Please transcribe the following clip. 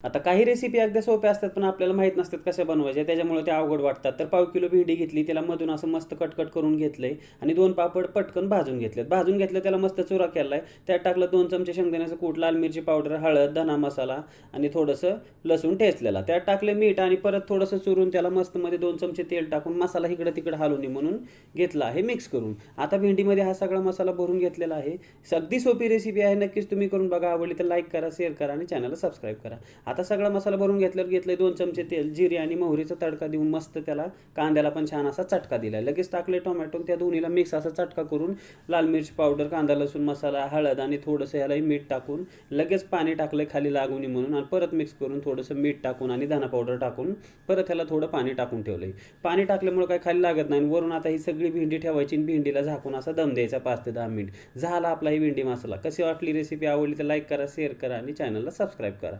आता काही रेसिपी अगदी सोप्या असतात पण आपल्याला माहीत नसतात कशा बनवायच्या, त्याच्यामुळे त्या अवघड वाटतात. तर पाव किलो भेंडी घेतली, त्याला मधून असं मस्त कट करून घेतलंय आणि 2 पापड पटकन भाजून घेतलेत. भाजून घेतलं, त्याला मस्त चुरा केलाय. त्यात टाकलं 2 चमचे शेंगदाण्याचं कूट, लाल मिरची पावडर, हळद, धना मसाला आणि थोडंसं लसूण ठेचलेला. त्यात टाकले मीठ आणि परत थोडंसं चुरून त्याला मस्त मध्ये 2 चमचे तेल टाकून मसाला इकडं तिकडं हलवून म्हणून घेतला आहे मिक्स करून. आता भेंडीमध्ये हा सगळा मसाला भरून घेतलेला आहे. अगदी सोपी रेसिपी आहे, नक्कीच तुम्ही करून बघा. आवडली तर लाईक करा, शेअर करा आणि चॅनलला सबस्क्राईब करा. आता सगळा मसाला भरून घेतल्यावर घेतले 2 चमचे तेल, जिरे आणि मोहरीचा तडका देऊन मस्त त्याला कांद्याला पण छान असा चटका दिला. लगेच टाकले टोमॅटो, त्या दोन्हीला मिक्स असा चटका करून लाल मिरची पावडर, कांदा लसूण मसाला, हळद आणि थोडंसं यालाही मीठ टाकून लगेच पाणी टाकलं खाली लागून म्हणून आणि परत मिक्स करून थोडंसं मीठ टाकून आणि धना पावडर टाकून परत ह्याला थोडं पाणी टाकून ठेवलंय. पाणी टाकल्यामुळे काय खाली लागत नाही. वरून आता ही सगळी भेंडी ठेवायची आणि भेंडीला झाकून असा दम द्यायचा 5 ते 10 मिनिट. झाला आपला ही भेंडी मसाला. कशी वाटली रेसिपी? आवडली तर लाईक करा, शेअर करा आणि चॅनलला सबस्क्राईब करा.